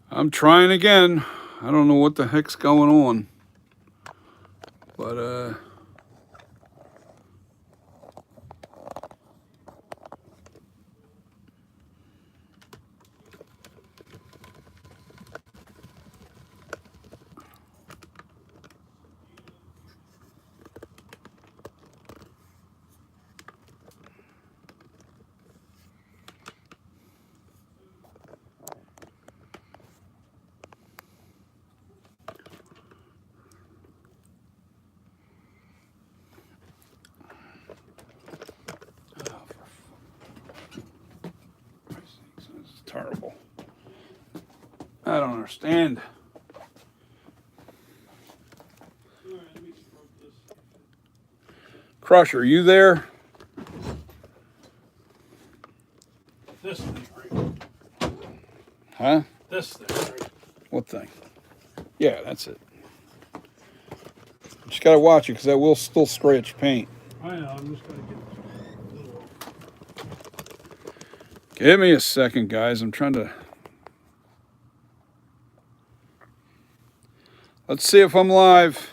I'm trying again. I don't know what the heck's going on. But, this is terrible. I don't understand. Crusher, you there? This thing right. Huh? This thing right. What thing? Yeah, that's it. Just gotta watch it because that will still scratch paint. I know, I'm just gonna get a little. Give me a second, guys. I'm trying to. Let's see if I'm live.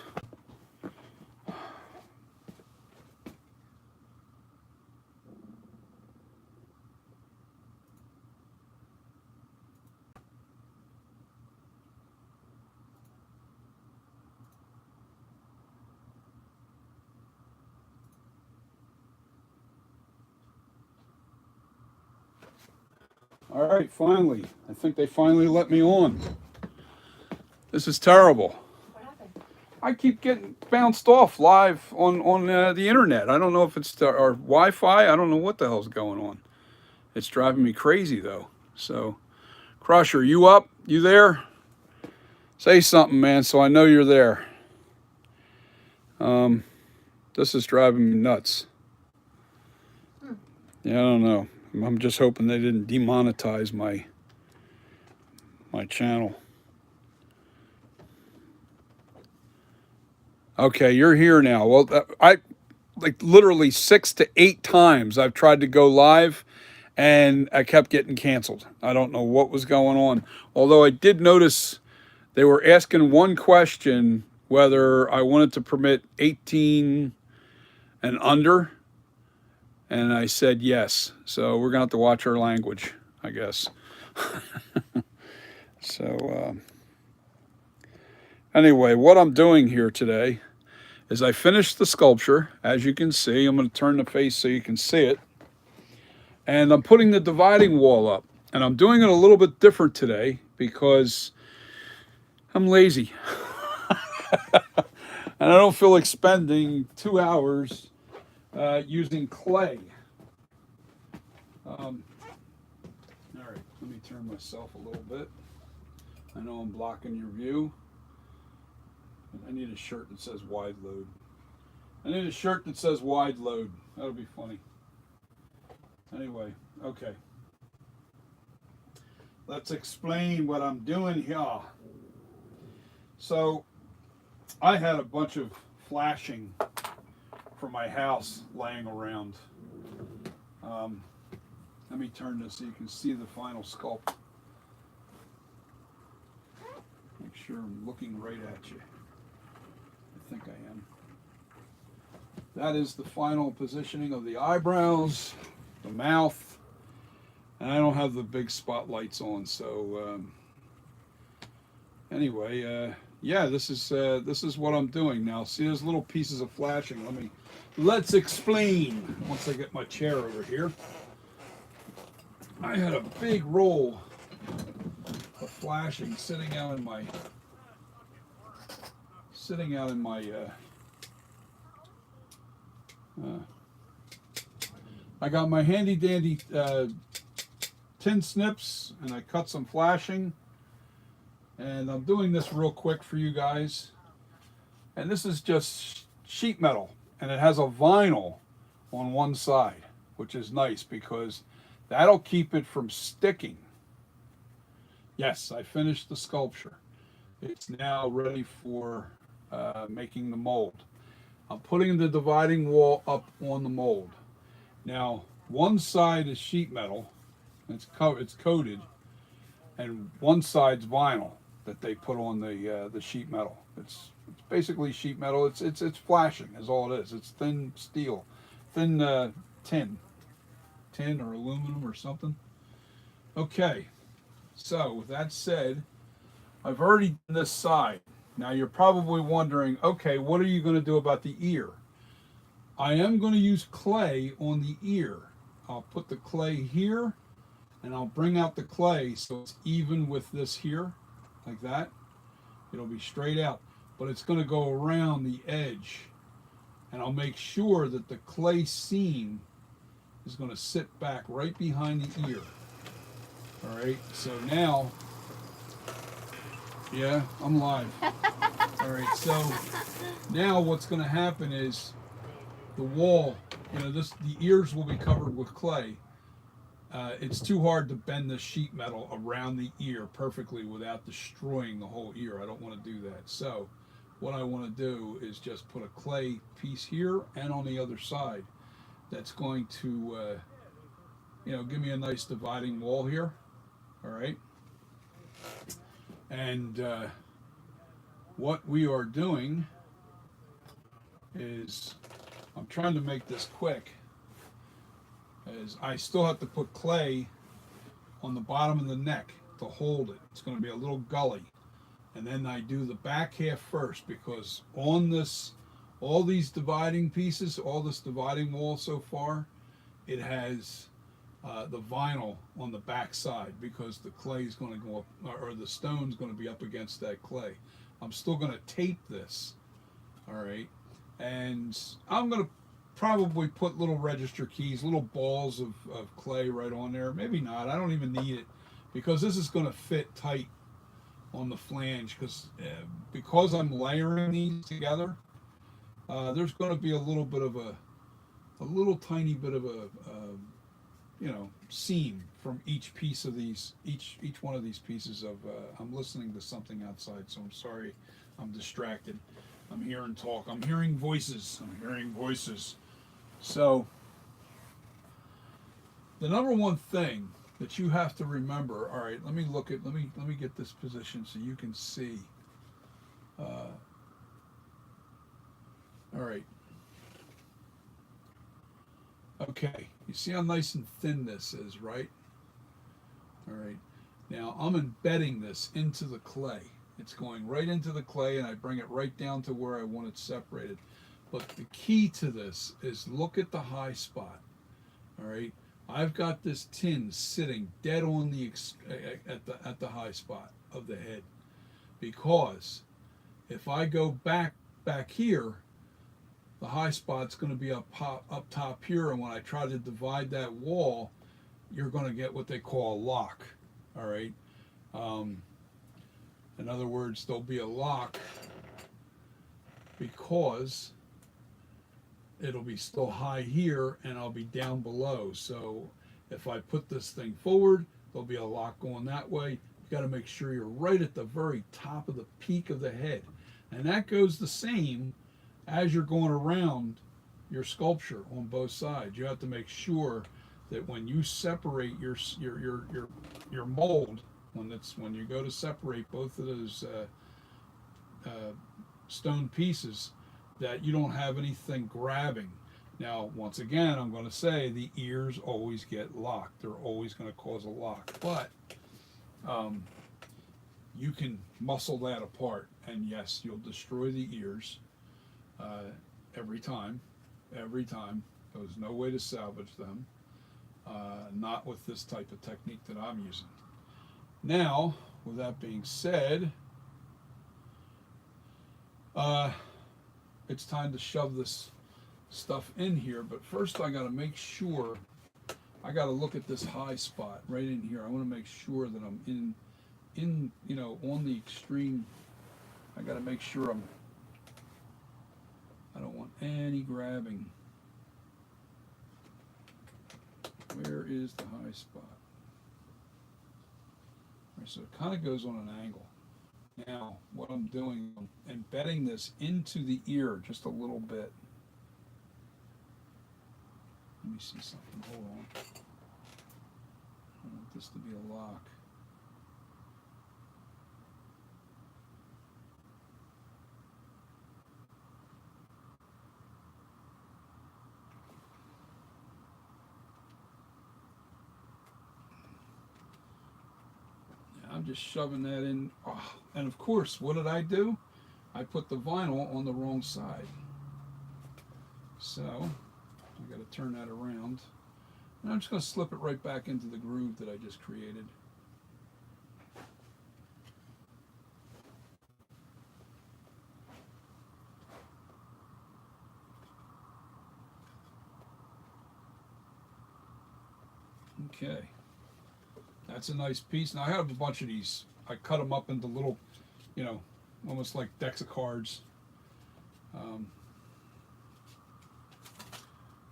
All right, finally. I think they finally let me on. This is terrible. What happened? I keep getting bounced off live on the internet. I don't know if it's our Wi-Fi. I don't know what the hell's going on. It's driving me crazy though. So, Crusher, you up? You there? Say something, man, so I know you're there. This is driving me nuts. Yeah, I don't know. I'm just hoping they didn't demonetize my channel. Okay, you're here now. Well, I like literally 6 to 8 times I've tried to go live and I kept getting canceled. I don't know what was going on. Although I did notice they were asking one question whether I wanted to permit 18 and under, and I said yes. So we're going to have to watch our language, I guess. So anyway, what I'm doing here today is I finished the sculpture. As you can see, I'm going to turn the face so you can see it. And I'm putting the dividing wall up. And I'm doing it a little bit different today because I'm lazy. And I don't feel like spending 2 hours using clay. All right, let me turn myself a little bit. I know I'm blocking your view. I need a shirt that says wide load. I need a shirt that says wide load. That'll be funny. Anyway, okay. Let's explain what I'm doing here. So, I had a bunch of flashing for my house laying around. Let me turn this so you can see the final sculpt. Make sure I'm looking right at you. I think I am. That is the final positioning of the eyebrows, the mouth, and I don't have the big spotlights on. So anyway, yeah, this is what I'm doing now. See, there's little pieces of flashing. Let's explain. Once I get my chair over here, I had a big roll of flashing sitting out in my I got my handy dandy tin snips and I cut some flashing, and I'm doing this real quick for you guys. And this is just sheet metal, and it has a vinyl on one side, which is nice because that'll keep it from sticking. Yes, I finished the sculpture. It's now ready for making the mold. I'm putting the dividing wall up on the mold. Now, one side is sheet metal. It's coated, and one side's vinyl that they put on the sheet metal. It's basically sheet metal. It's flashing is all it is. It's thin steel, thin tin, tin or aluminum or something. Okay, so with that said, I've already done this side. Now you're probably wondering, okay, what are you going to do about the ear? I am going to use clay on the ear. I'll put the clay here and I'll bring out the clay so it's even with this here, like that. It'll be straight out, but it's going to go around the edge, and I'll make sure that the clay seam is going to sit back right behind the ear. All right, so now, yeah, I'm live. All right, so now what's going to happen is the wall, the ears will be covered with clay. It's too hard to bend the sheet metal around the ear perfectly without destroying the whole ear. I don't want to do that. So what I want to do is just put a clay piece here and on the other side. That's going to, give me a nice dividing wall here. All right. And what we are doing is, I'm trying to make this quick, is I still have to put clay on the bottom of the neck to hold it. It's going to be a little gully. And then I do the back half first, because on this, all these dividing pieces, all this dividing wall so far, it has the vinyl on the back side, because the clay is going to go up, or the stone's going to be up against that clay. I'm still going to tape this, all right? And I'm going to probably put little register keys, little balls of clay right on there. Maybe not. I don't even need it, because this is going to fit tight on the flange, because I'm layering these together. There's going to be a little bit of a little tiny bit of a seam from each piece of these, each one of these pieces of. I'm listening to something outside, so I'm sorry. I'm distracted. I'm hearing talk. I'm hearing voices. So the number one thing that you have to remember. All right, let me get this position so you can see. All right. Okay, you see how nice and thin this is, right? All right. Now I'm embedding this into the clay. It's going right into the clay, and I bring it right down to where I want it separated. But the key to this is, look at the high spot. All right. I've got this tin sitting dead on the at the high spot of the head, because if I go back here, the high spot's going to be up top here, and when I try to divide that wall, you're going to get what they call a lock. All right. In other words, there'll be a lock, because it'll be still high here and I'll be down below. So if I put this thing forward, there'll be a lock going that way. You got to make sure you're right at the very top of the peak of the head, and that goes the same as you're going around your sculpture on both sides. You have to make sure that when you separate your mold, when you go to separate both of those stone pieces, that you don't have anything grabbing. Now, once again, I'm going to say the ears always get locked. They're always going to cause a lock, but you can muscle that apart, and yes, you'll destroy the ears every time. There's no way to salvage them, not with this type of technique that I'm using. Now, with that being said, it's time to shove this stuff in here, but first I got to make sure, I got to look at this high spot right in here. I want to make sure that I'm in on the extreme. I got to make sure I don't want any grabbing. Where is the high spot? All right, so it kind of goes on an angle. Now, what I'm doing, I'm embedding this into the ear just a little bit. Let me see something. Hold on. I want this to be a lock. I'm just shoving that in. Oh, and of course, what did I do? I put the vinyl on the wrong side. So I got to turn that around. And I'm just going to slip it right back into the groove that I just created. Okay. That's a nice piece. Now I have a bunch of these. I cut them up into little, you know, almost like decks of cards.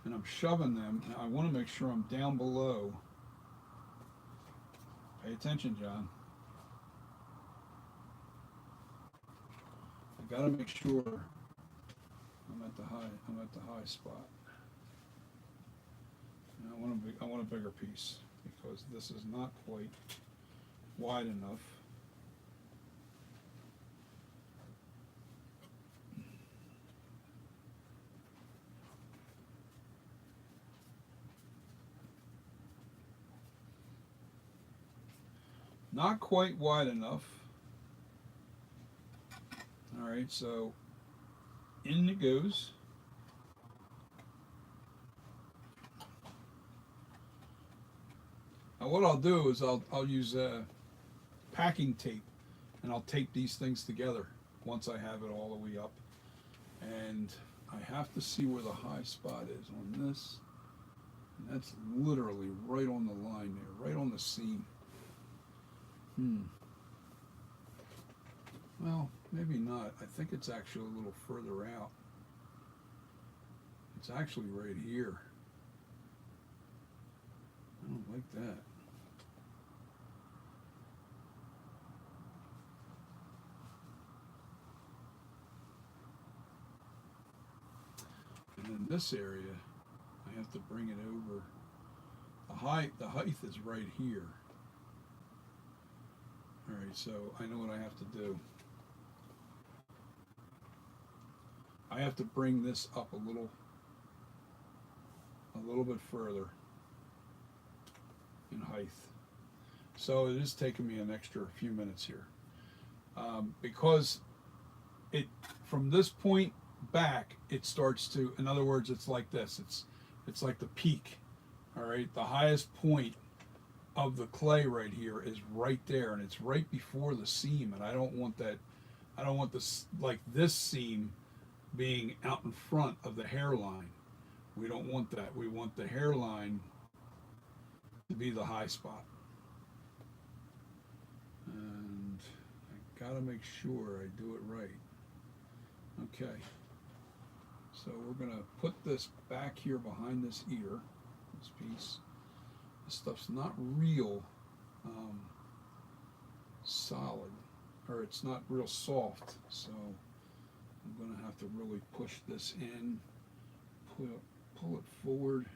And I'm shoving them. Now I want to make sure I'm down below. Pay attention, John. I gotta make sure I'm at the high spot. And I want a bigger piece because this is not quite wide enough. Not quite wide enough. All right, so in it goes. Now what I'll do is I'll use packing tape, and I'll tape these things together once I have it all the way up. And I have to see where the high spot is on this. And that's literally right on the line there, right on the seam. Well, maybe not. I think it's actually a little further out. It's actually right here. I don't like that. And in this area, I have to bring it over. The height is right here. All right, so I know what I have to do. I have to bring this up a little bit further in height. So it is taking me an extra few minutes here. Because from this point back, it starts to, in other words, it's like this. It's like the peak. All right, the highest point of the clay right here is right there, and it's right before the seam, and I don't want that. I don't want this, like this seam being out in front of the hairline. We don't want that. We want the hairline to be the high spot. And I gotta make sure I do it right. Okay. So we're gonna put this back here behind this ear, this piece. This stuff's not real solid, or it's not real soft, so I'm gonna have to really push this in, pull it forward.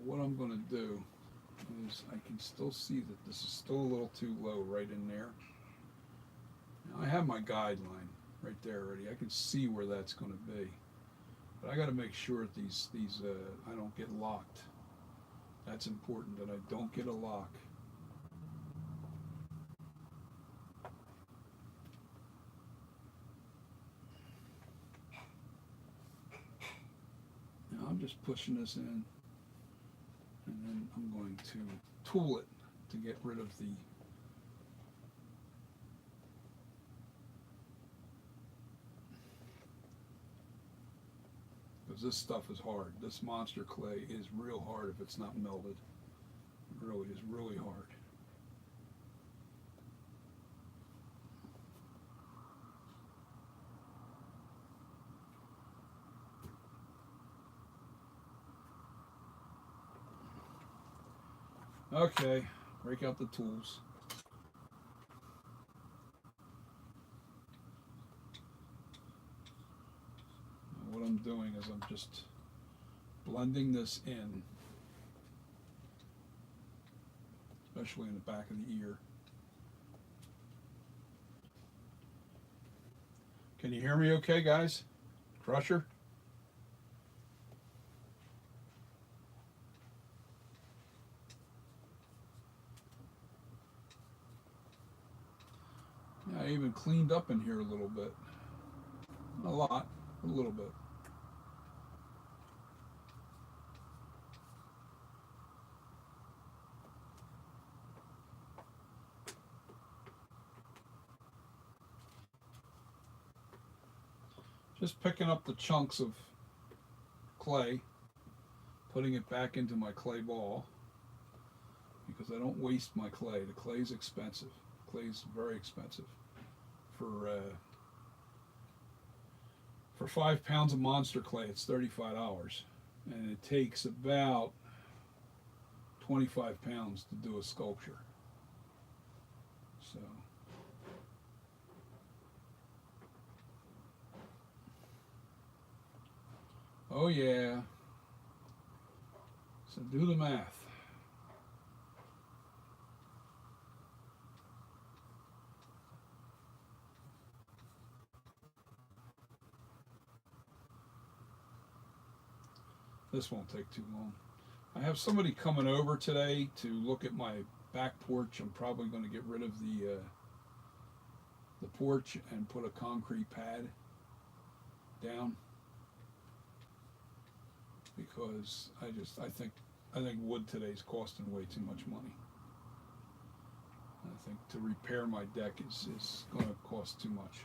What I'm going to do is I can still see that this is still a little too low right in there. Now I have my guideline right there already. I can see where that's going to be. But I got to make sure that these I don't get locked. That's important, that I don't get a lock. Now I'm just pushing this in. And then I'm going to tool it to get rid of the because this stuff is hard. This monster clay is real hard if it's not melted. It really is really hard. Okay, break out the tools. doing is I'm just blending this in, especially in the back of the ear. Can you hear me okay, guys? Crusher? Yeah, I even cleaned up in here a little bit. Not a lot, a little bit. Just picking up the chunks of clay, putting it back into my clay ball, because I don't waste my clay. The clay is expensive. Clay is very expensive. For 5 pounds of monster clay, it's $35, and it takes about 25 pounds to do a sculpture. So, oh yeah. So do the math. This won't take too long. I have somebody coming over today to look at my back porch. I'm probably going to get rid of the porch and put a concrete pad down, because I think wood today is costing way too much money. I think to repair my deck is going to cost too much.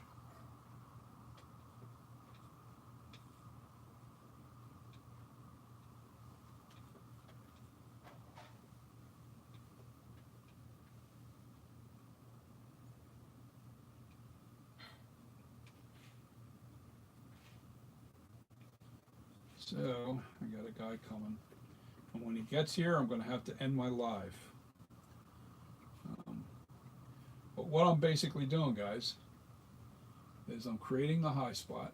So I got a guy coming, and when he gets here, I'm going to have to end my live. But what I'm basically doing, guys, is I'm creating the high spot,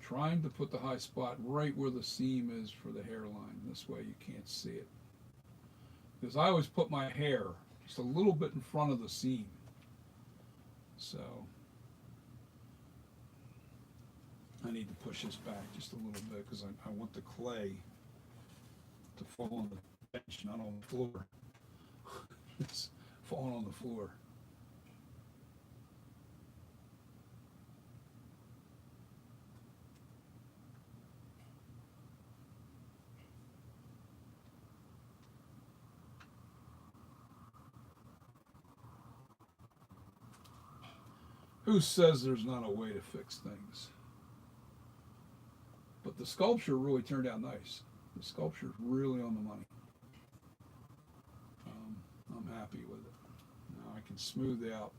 trying to put the high spot right where the seam is for the hairline. This way you can't see it. Because I always put my hair just a little bit in front of the seam. So I need to push this back just a little bit, because I want the clay to fall on the bench, not on the floor. It's falling on the floor. Who says there's not a way to fix things? But the sculpture really turned out nice. The sculpture's really on the money. I'm happy with it. Now I can smooth out.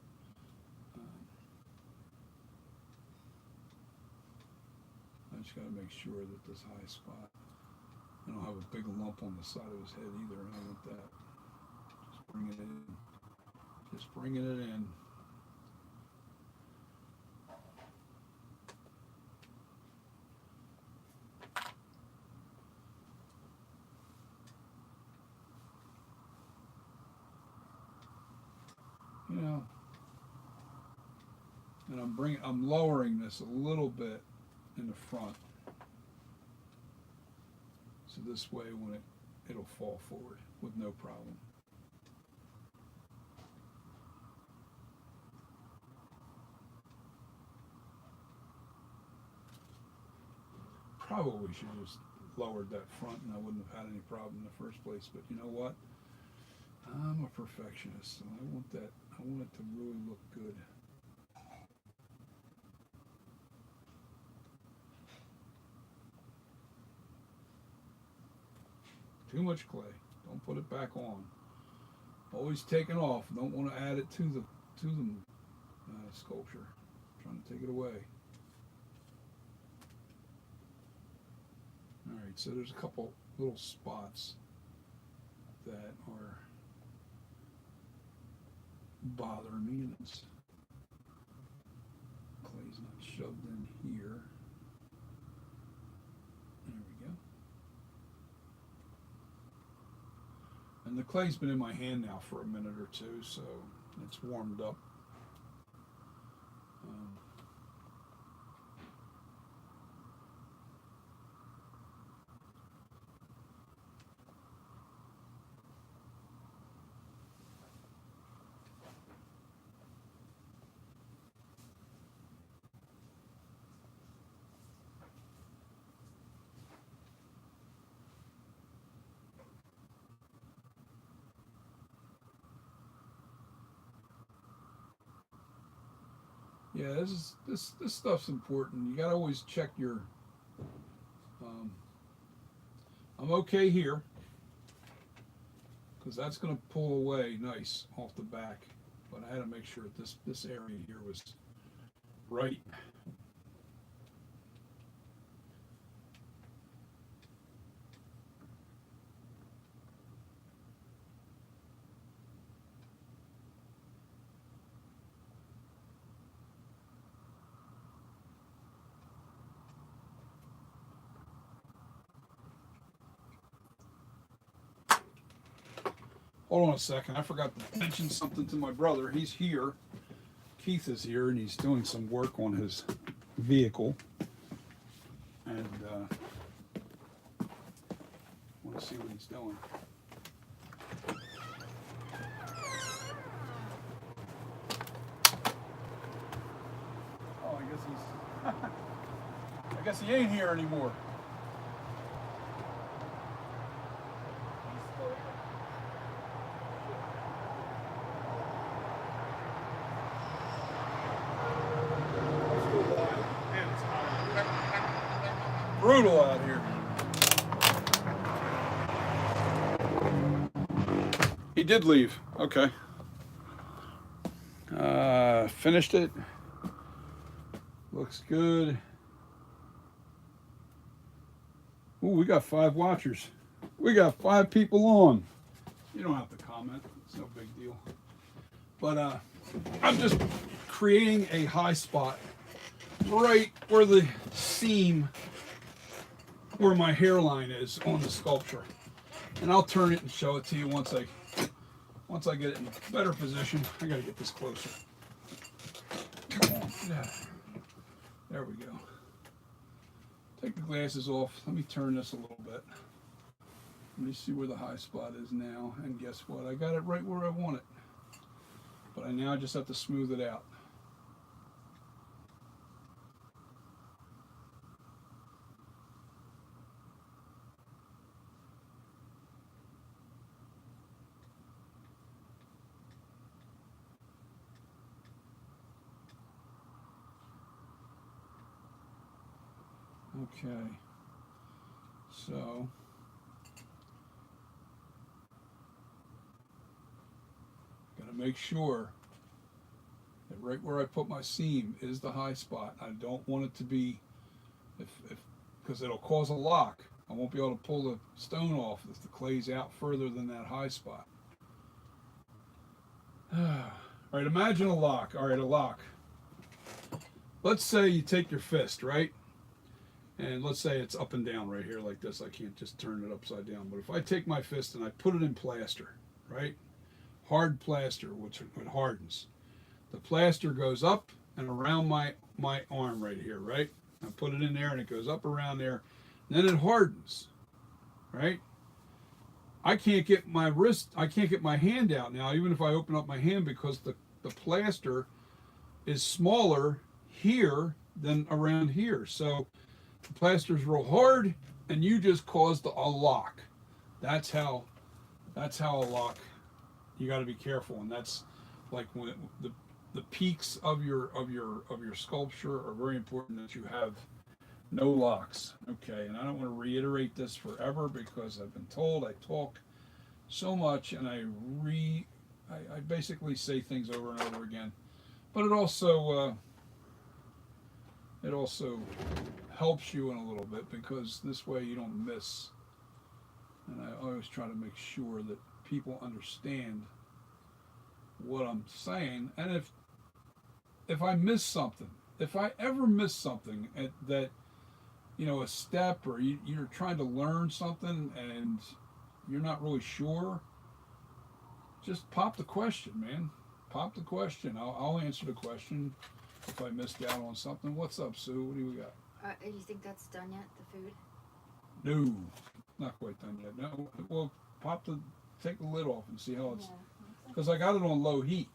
I just got to make sure that this high spot, I don't have a big lump on the side of his head either, and I want that. Just bringing it in. Just bringing it in. You know, and I'm lowering this a little bit in the front, so this way when it'll fall forward with no problem. Probably should have just lowered that front, and I wouldn't have had any problem in the first place. But you know what? I'm a perfectionist, so I want it to really look good. Too much clay. Don't put it back on. Always taking off. Don't want to add it to the sculpture. Trying to take it away. All right. So there's a couple little spots that are bothering me, and it's clay's not shoved in here. And the clay's been in my hand now for a minute or two, so it's warmed up. Yeah, this stuff's important. You gotta always check your. Um, I'm okay here because that's gonna pull away nice off the back, but I had to make sure this area here was right. Hold on a second. I forgot to mention something to my brother. He's here. Keith is here, and he's doing some work on his vehicle. And I want to see what he's doing. Oh, I guess he ain't here anymore. Brutal out here. He did leave. Okay. Finished it. Looks good. Ooh, we got 5 watchers. We got 5 people on. You don't have to comment. It's no big deal. But I'm just creating a high spot right where the seam, where my hairline is on the sculpture. And I'll turn it and show it to you once I get it in a better position. I gotta get this closer. Come on. Yeah. There we go. Take the glasses off. Let me turn this a little bit. Let me see where the high spot is now. And guess what? I got it right where I want it. But I now just have to smooth it out. Okay, so gotta make sure that right where I put my seam is the high spot. I don't want it to be, if because it'll cause a lock. I won't be able to pull the stone off if the clay's out further than that high spot. All right, imagine a lock. All right, a lock. Let's say you take your fist, right? And let's say it's up and down right here like this. I can't just turn it upside down. But if I take my fist and I put it in plaster, right? Hard plaster, which it hardens. The plaster goes up and around my arm right here, right? I put it in there and it goes up around there. Then it hardens, right? I can't get my hand out now, even if I open up my hand, because the plaster is smaller here than around here. So the plaster's real hard, and you just caused a lock. That's how a lock. You got to be careful, and that's like when the peaks of your sculpture are very important, that you have no locks. Okay, and I don't want to reiterate this forever because I've been told I talk so much, and I basically say things over and over again. But it also helps you in a little bit, because this way you don't miss. And I always try to make sure that people understand what I'm saying. And if I miss something, if I ever miss something that, you know, a step, or you're trying to learn something and you're not really sure, just pop the question, man. Pop the question. I'll answer the question if I missed out on something. What's up, Sue? What do we got? You think that's done yet, the food? No, not quite done yet. No, well, take the lid off and see how it's. Because I got it on low heat.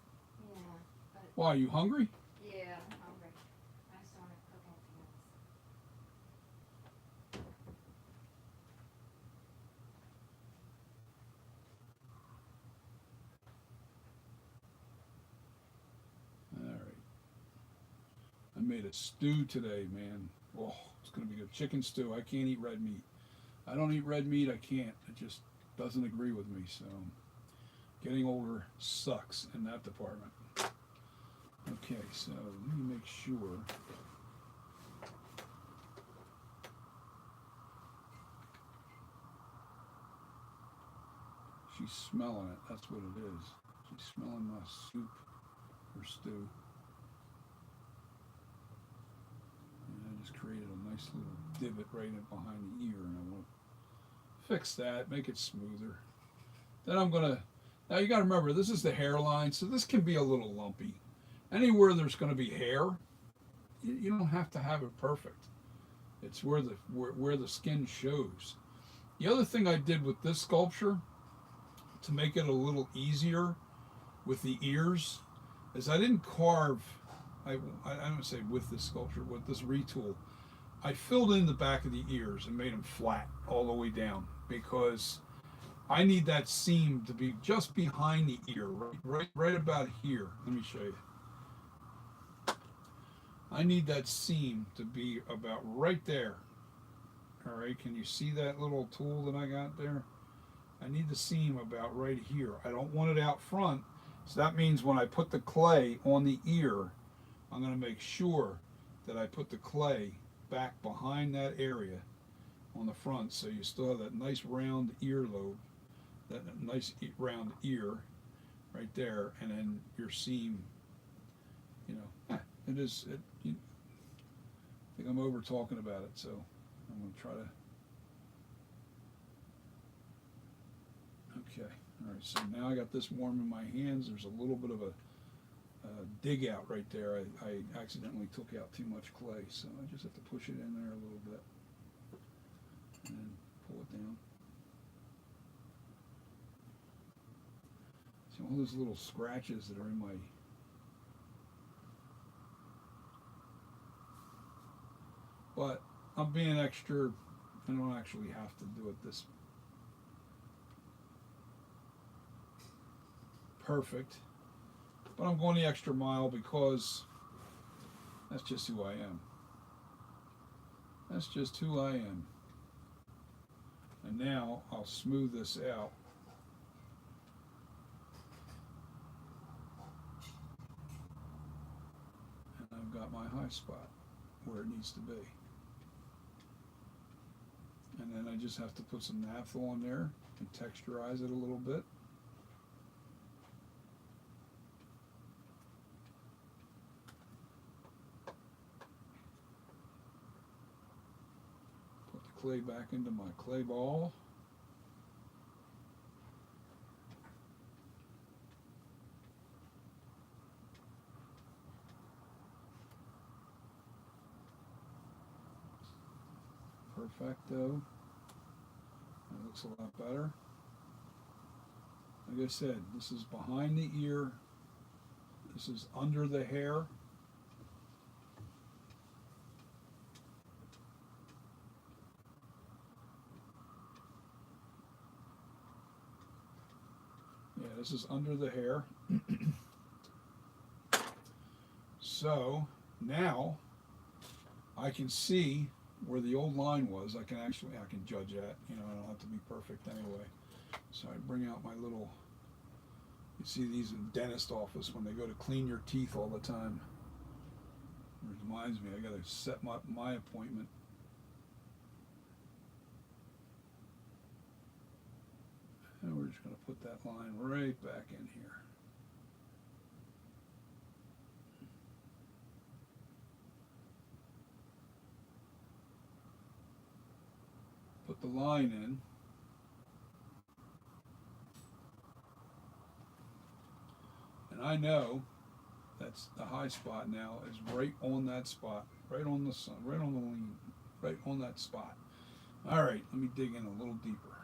Yeah. But Why, are you hungry? yeah, I'm hungry. I just don't want to cook anything All right. I made a stew today, man. Oh, it's gonna be good. Chicken stew. I can't eat red meat. I don't eat red meat. I can't. It just doesn't agree with me. So, getting older sucks in that department. Okay, so let me make sure. She's smelling it. That's what it is. She's smelling my soup or stew. And I just created a nice little divot right in behind the ear, and I want to fix that, make it smoother. Then I'm gonna. Now you got to remember, this is the hairline, so this can be a little lumpy. Anywhere there's going to be hair, you don't have to have it perfect. It's where the skin shows. The other thing I did with this sculpture, to make it a little easier with the ears, is I didn't carve. I don't say with this sculpture, with this retool, I filled in the back of the ears and made them flat all the way down, because I need that seam to be just behind the ear, right about here. Let me show you. I need that seam to be about right there. All right, can you see that little tool that I got there? I need the seam about right here. I don't want it out front, so that means when I put the clay on the ear, I'm going to make sure that I put the clay back behind that area on the front, so you still have that nice round earlobe, that nice round ear right there, and then your seam, it is, I think I'm over talking about it, so I'm going to try to. Okay, all right, so now I got this warm in my hands. There's a little bit of a dig out right there. I accidentally took out too much clay, so I just have to push it in there a little bit and then pull it down. See all those little scratches that are in my. But I'm being extra. I don't actually have to do it this perfect, but I'm going the extra mile because that's just who I am. That's just who I am. And now I'll smooth this out. And I've got my high spot where it needs to be. And then I just have to put some naphtha on there and texturize it a little bit. Put the clay back into my clay ball. Perfecto. That looks a lot better. Like I said, this is behind the ear. This is under the hair. Yeah, this is under the hair. So now I can see where the old line was. I can judge that. I don't have to be perfect anyway. So I bring out my little, you see these in dentist office when they go to clean your teeth all the time. It reminds me, I got to set my appointment. And we're just going to put that line right back in here. Put the line in. I know that's the high spot now is right on that spot, right on the sun, right on the lean, right on that spot. All right, let me dig in a little deeper.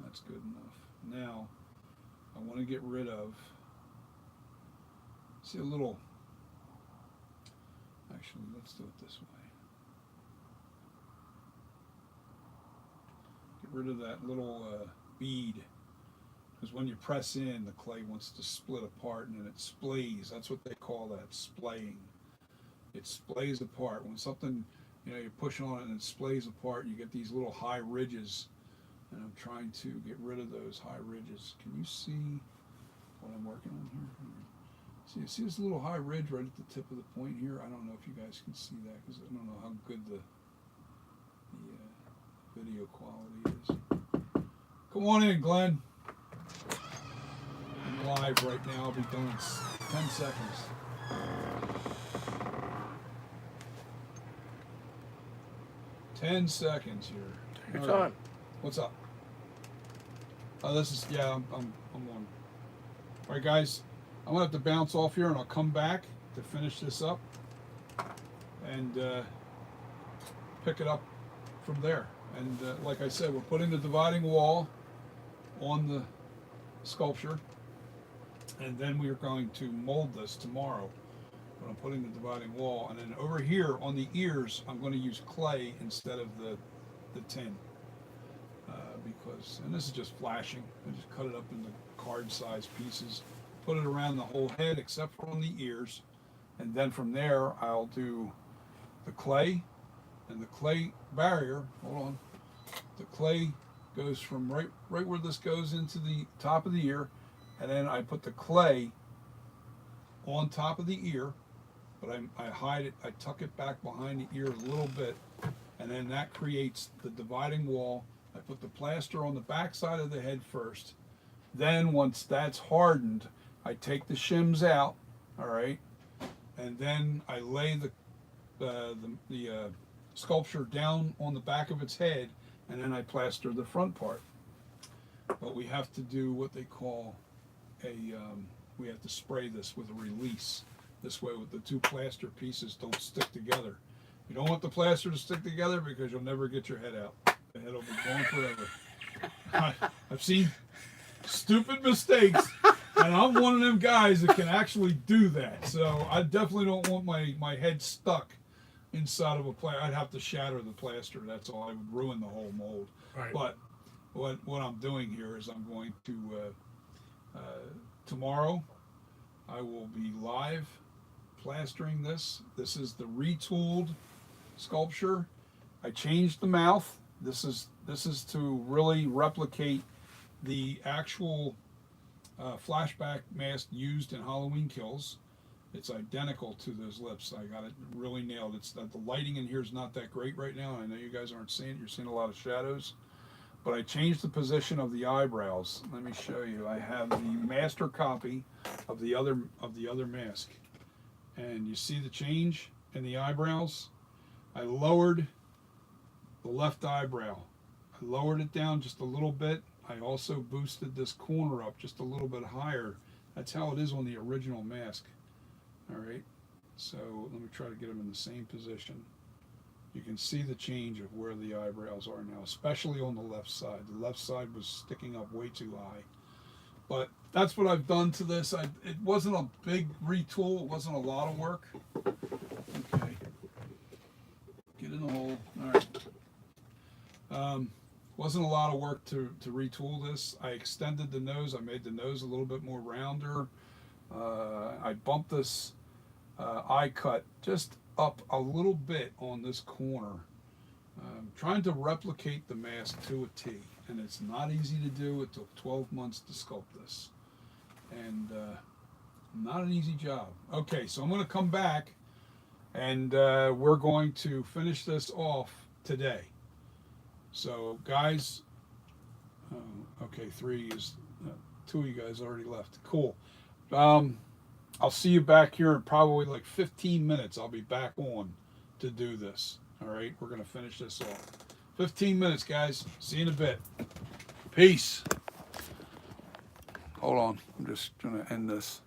That's good enough. Now, I want to get rid of, see a little, actually, let's do it this way. Get rid of that little bead, because when you press in, the clay wants to split apart and then it splays. That's what they call that, splaying. It splays apart. When something, you push on it and it splays apart, you get these little high ridges. And I'm trying to get rid of those high ridges. Can you see what I'm working on here? See this little high ridge right at the tip of the point here? I don't know if you guys can see that because I don't know how good the video quality is. Come on in, Glenn. I'm live right now. I'll be done in 10 seconds. Ten seconds here. Take your All right. time. What's up? Oh, this is, yeah, I'm on. All right, guys, I'm gonna have to bounce off here and I'll come back to finish this up and pick it up from there. And like I said, we're putting the dividing wall on the sculpture, and then we are going to mold this tomorrow. But I'm putting the dividing wall, and then over here on the ears, I'm going to use clay instead of the tin. Because, and this is just flashing, I just cut it up into card size pieces, put it around the whole head except for on the ears, and then from there I'll do the clay, and the clay barrier, hold on, the clay goes from right where this goes into the top of the ear, and then I put the clay on top of the ear, but I hide it, I tuck it back behind the ear a little bit, and then that creates the dividing wall. I put the plaster on the back side of the head first. Then once that's hardened, I take the shims out, all right, and then I lay the sculpture down on the back of its head, and then I plaster the front part. But we have to do what they call we have to spray this with a release. This way, with the two plaster pieces don't stick together. You don't want the plaster to stick together because you'll never get your head out. The head will be gone forever. I've seen stupid mistakes, and I'm one of them guys that can actually do that. So I definitely don't want my head stuck inside of a plaster. I'd have to shatter the plaster. That's all. I would ruin the whole mold. Right. But what I'm doing here is I'm going to tomorrow I will be live plastering this. This is the retooled sculpture. I changed the mouth. This is to really replicate the actual flashback mask used in Halloween Kills. It's identical to those lips. I got it really nailed. It's that the lighting in here is not that great right now. I know you guys aren't seeing it. You're seeing a lot of shadows. But I changed the position of the eyebrows. Let me show you. I have the master copy of the other mask. And you see the change in the eyebrows? I lowered the left eyebrow. I lowered it down just a little bit. I also boosted this corner up just a little bit higher. That's how it is on the original mask. All right, so let me try to get them in the same position. You can see the change of where the eyebrows are now, especially on the left side. The left side was sticking up way too high. But that's what I've done to this. It wasn't a big retool. It wasn't a lot of work. Okay. Get in the hole. All right. Wasn't a lot of work to retool this. I extended the nose. I made the nose a little bit more rounder. I bumped this eye cut just up a little bit on this corner. Trying to replicate the mask to a T. And it's not easy to do. It took 12 months to sculpt this. And not an easy job. Okay, so I'm going to come back and we're going to finish this off today. So guys, okay, 3 is, 2 of you guys already left. Cool. I'll see you back here in probably like 15 minutes. I'll be back on to do this. All right, we're going to finish this off. 15 minutes, guys. See you in a bit. Peace. Hold on, I'm just gonna end this.